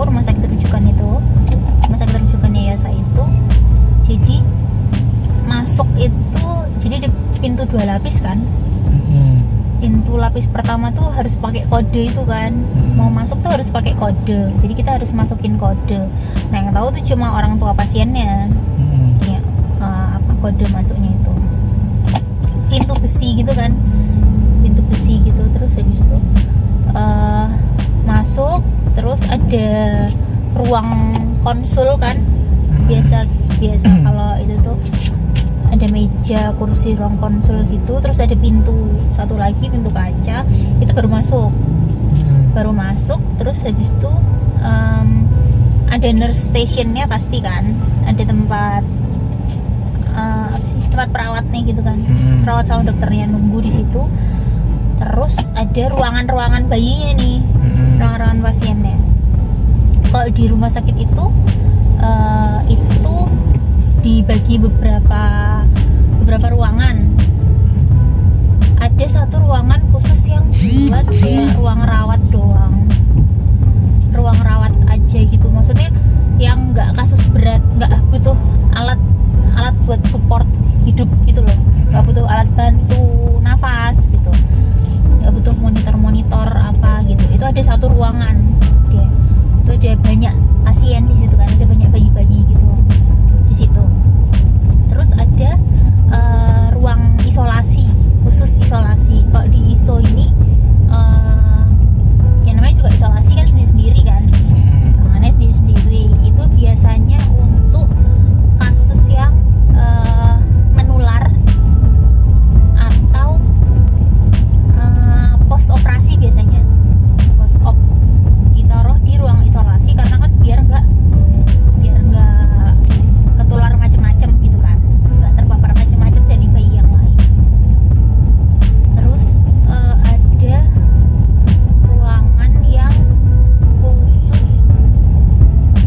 rumah sakit rujukan Yayasan itu, jadi masuk itu jadi di pintu 2 lapis kan. Pintu lapis pertama tuh harus pakai kode itu kan. Mau masuk tuh harus pakai kode, jadi kita harus masukin kode. Nah yang tahu tuh cuma orang tua pasiennya. Ya, apa kode masuknya itu pintu besi gitu kan, terus habis itu masuk, terus ada ruang konsul kan, biasa kalau itu tuh ada meja, kursi, ruang konsul gitu, terus ada pintu satu lagi, pintu kaca, itu baru masuk, terus habis itu ada nurse stationnya pasti kan, ada tempat tempat perawatnya gitu kan, perawat sama dokternya nunggu di situ. Terus ada ruangan bayinya nih, ruangan pasiennya. Kalau di rumah sakit itu dibagi beberapa ruangan. Ada satu ruangan khusus yang buat kayak ruang rawat doang, ruang rawat aja gitu. Maksudnya yang nggak kasus berat, nggak butuh alat buat support hidup gitu loh, nggak butuh alat bantu nafas gitu, nggak butuh monitor apa gitu. Itu ada satu ruangan dia, itu ada banyak pasien di situ kan, ada banyak bayi-bayi gitu di situ. Terus ada ruang isolasi, khusus isolasi. Kalau di ISO ini ya namanya juga isolasi kan sendiri-sendiri kan, ruangannya sendiri-sendiri. Itu biasanya untuk kasus yang menular atau pos operasi, biasanya pos op ditaruh di ruang isolasi karena kan biar nggak ketular macem-macem gitu kan, nggak terpapar macem-macem dari bayi yang lain. Terus ada ruangan yang khusus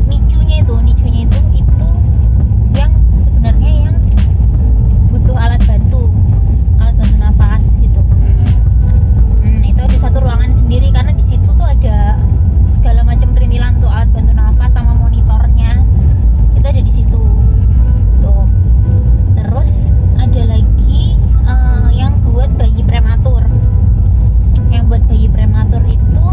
nicunya itu yang sebenarnya yang butuh alat bantu nafas gitu. Itu ada satu ruangan sendiri karena di situ tuh ada segala macam perintilan tuh, alat bantu nafas sama monitornya itu ada di situ tuh. Terus ada lagi yang buat bayi prematur. Yang buat bayi prematur itu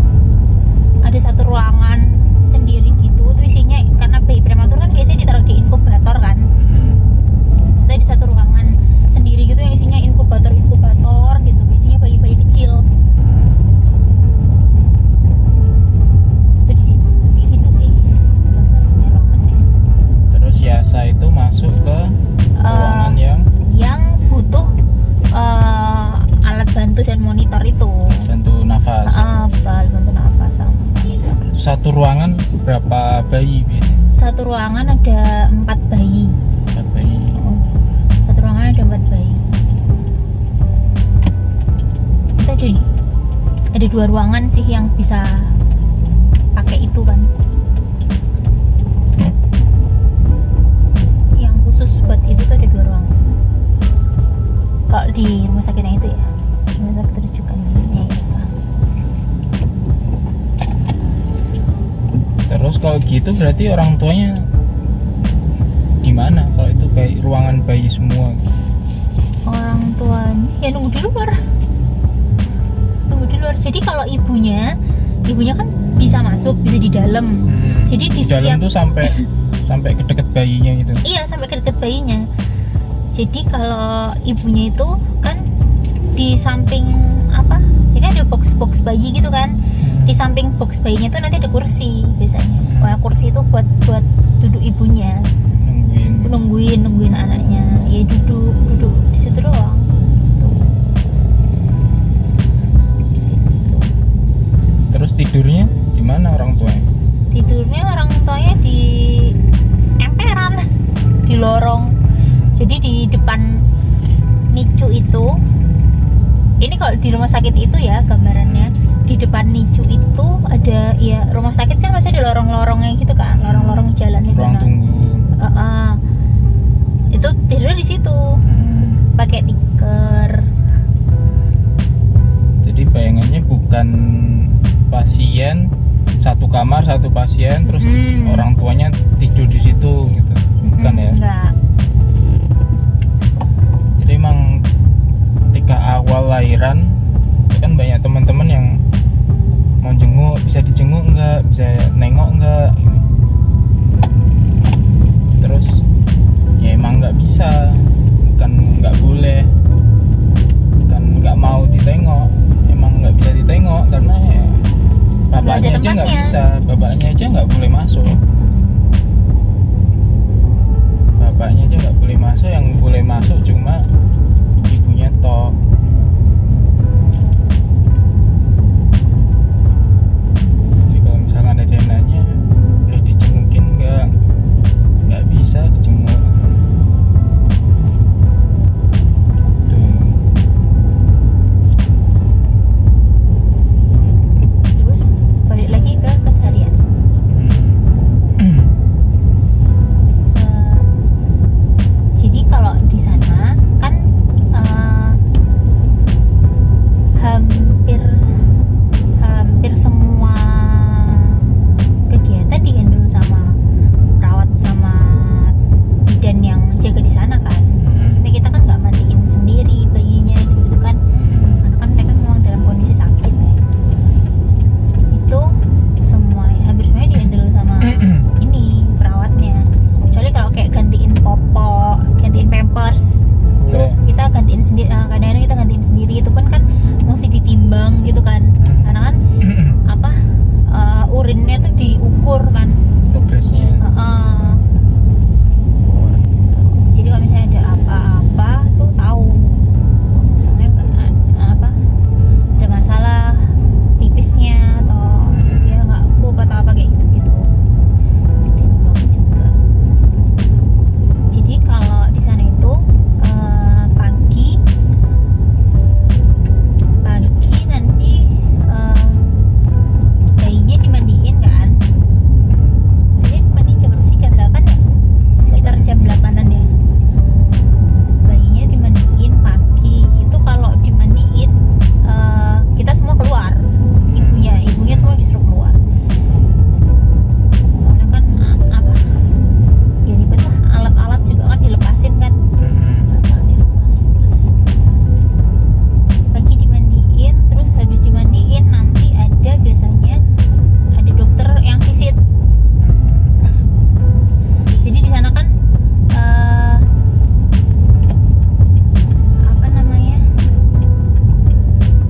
ada satu ruangan sendiri gitu, tuh isinya, karena bayi prematur kan biasanya ditaruh di inkubator kan. Itu ada satu ruangan sendiri gitu yang isinya inkubator gitu, isinya bayi-bayi kecil. Itu di situ sih gambarnya ruangannya. Terus Yasa itu masuk ke ruangan yang butuh alat bantu dan monitor itu. bantu nafas. Alat bantu nafas sama monitor. Satu ruangan berapa bayi biasanya? Satu ruangan ada 4 bayi. 4 bayi. Satu ruangan ada 4 bayi. Kita ada 2 ruangan sih yang bisa pakai itu kan. Yang khusus buat itu tuh ada 2 ruangan. Kalau di rumah sakit yang itu ya, rumah sakit rujukan Yayasan. Terus kalau gitu berarti orang tuanya di mana? Kalau itu ruangan bayi semua. Orang tuanya ya nunggu di luar. Jadi kalau ibunya kan bisa masuk, bisa di dalam. Jadi di dalam setiap tuh sampai ke dekat bayinya gitu. Iya, sampai ke dekat bayinya. Jadi kalau ibunya itu kan di samping apa? Jadi ada box bayi gitu kan. Di samping box bayinya tuh nanti ada kursi biasanya. Wah, kursi itu buat duduk ibunya. Nungguin anaknya. Ya duduk di situ doang. Terus tidurnya di mana orang tuanya? Tidurnya orang tuanya di emperan, di lorong. Jadi di depan nicu itu, ini kalau di rumah sakit itu ya gambarannya, di depan nicu itu ada ya, rumah sakit kan masih ada lorong-lorongnya gitu kan, lorong-lorong jalan itu. Ruang tunggu. Itu tidurnya di situ, pakai tikar. Jadi bayangannya bukan pasien satu kamar satu pasien terus Mm-mm. orang tuanya tidur di situ gitu, bukan ya? Enggak. Jadi emang ketika awal lahiran itu kan banyak teman-teman yang mau jenguk, bisa dijenguk enggak, bisa nengok enggak gitu. Terus ya emang nggak bisa, bukan nggak boleh, bukan nggak mau ditengok, emang nggak bisa ditengok karena ya bapaknya ada aja nggak tempatnya. bisa, bapaknya aja nggak boleh masuk, bapaknya aja nggak boleh masuk, yang boleh masuk cuma ibunya toh. Jadi kalau misalkan ada yang nanya boleh dijengukin nggak bisa dijenguk tuh. Terus balik lagi ke keseharian. Jadi kalau di sana kan hampir semua kegiatan dihandle sama perawat sama bidan yang jaga di sana kan. Maksudnya kita kan nggak mandiin sendiri bayinya gitu kan, karena kan mereka memang dalam kondisi sakit ya. Itu semua hampir semuanya dihandle sama ini perawatnya. Kecuali kalau kayak gantiin popok, gantiin pampers, itu Boleh. kita gantiin sendiri. Kadang-kadang kita gantiin sendiri, itu pun kan mesti ditimbang gitu kan, karena kan apa urinnya tuh diukur kan. Progresnya Ukur. Jadi kalau misalnya ada apa-apa tuh tahu, misalnya ada masalah pipisnya atau dia nggak pup atau apa kayak gitu ditimbang juga. Jadi kalau di sana itu pagi nanti bayinya dimandiin kan. Jadi mandi jam berapa sih? Jam 8 ya? Sekitar jam 8-an ya. Bayinya dimandiin pagi. Itu kalau dimandiin kita semua keluar. Ibunya semua justru keluar. Soalnya kan ya ribet lah, alat-alat juga kan dilepasin kan. Alat dilepas terus pagi dimandiin, terus habis dimandiin nanti biasanya ada dokter yang visit. Jadi di sana kan apa namanya,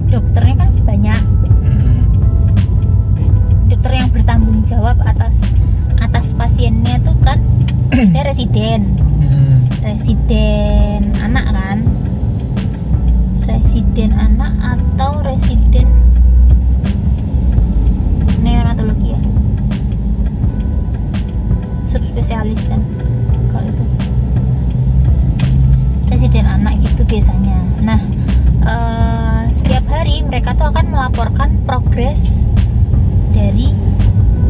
dokternya kan banyak, dokter yang bertanggung jawab atas pasiennya tuh kan biasanya residen anak kan, residen anak atau residen neonatologi ya, subspesialis kan kalau itu, residen anak gitu biasanya. Nah setiap hari mereka tuh akan melaporkan progres dari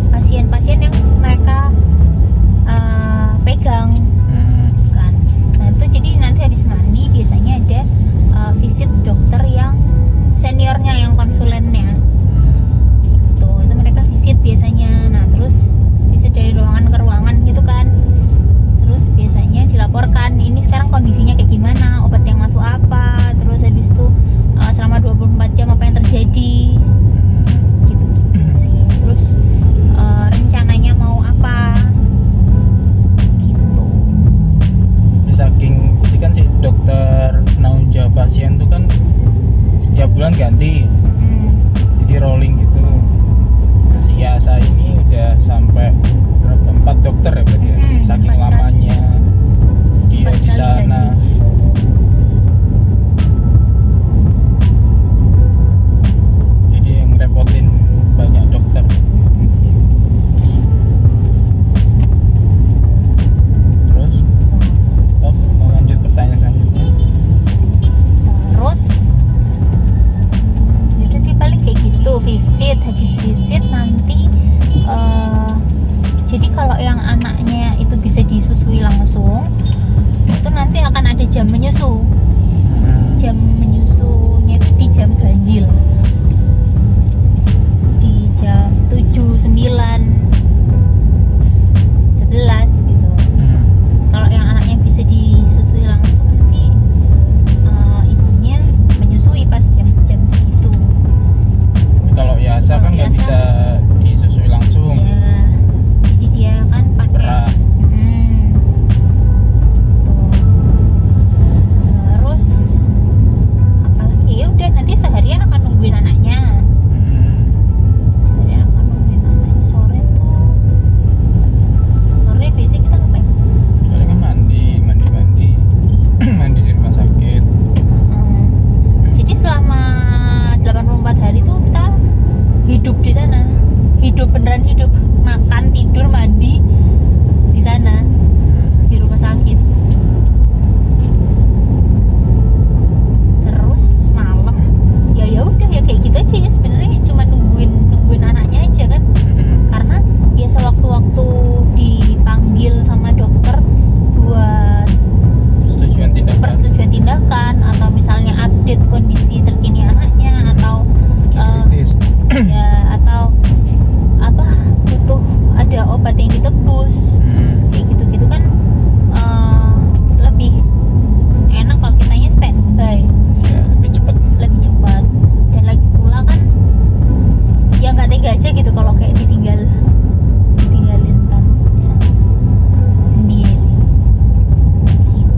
pasien-pasien yang mereka pegang kan. Nah itu jadi nanti habis mandi biasanya ada visit dokter yang seniornya, yang konsulennya itu mereka visit biasanya. Nah terus visit dari ruangan ke ruangan gitu kan, terus biasanya dilaporkan ini sekarang kondisinya kayak gimana, obat yang masuk apa, terus habis itu selama 24 jam apa yang terjadi gitu sih. Terus rencananya mau apa gitu. Saking jadi kan si dokter penanggung jawab pasien tuh kan setiap bulan ganti, jadi rolling gitu. Nah, si Yasa ini udah sampai berapa, 4 dokter ya berarti ya? Saking 4 kali. lamanya dia 4 di kali sana. Jadi yang repotin banyak dokter. Terus mau lanjut pertanyaan selanjutnya. Terus yaudah sih paling kayak gitu, visit, habis visit nanti jadi kalau yang anaknya itu bisa disusui langsung, itu nanti akan ada jam menyusu. Jam menyusunya itu di jam ganjil, di jam 7, 9 9, 11 gitu. Kalau yang anaknya bisa disusui langsung nanti ibunya menyusui pas jam-jam segitu. Tapi kalau Yasa kan nggak Yasa, bisa disusui langsung. ya, jadi dia kan pakai Berat. gitu. Terus apalagi, ya udah nanti seharian akan nungguin anaknya. Seharian akan nungguin anaknya. Sore biasanya kita ngapain? Soalnya kan mandi mandi di rumah sakit. Jadi selama 84 hari itu kita hidup di sana, beneran hidup, makan, tidur, mandi di sana, di rumah sakit. Terus malam ya udah ya kayak gitu aja ya sebenarnya, cuma nungguin anaknya aja kan, karena ya sewaktu-waktu dipanggil sama dokter buat persetujuan tindakan atau misalnya update kondisi terkini anaknya atau Kritis. ya atau apa butuh ada obat yang ditebus kayak gitu-gitu kan, lebih enak kalau kitanya standby, Ya, lebih cepat. dan lagi pula kan ya nggak tega aja gitu kalau kayak ditinggalin kan di sana sendiri gitu.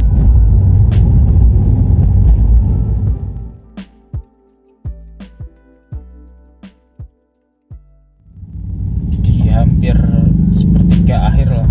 Jadi hampir sepertiga akhir lah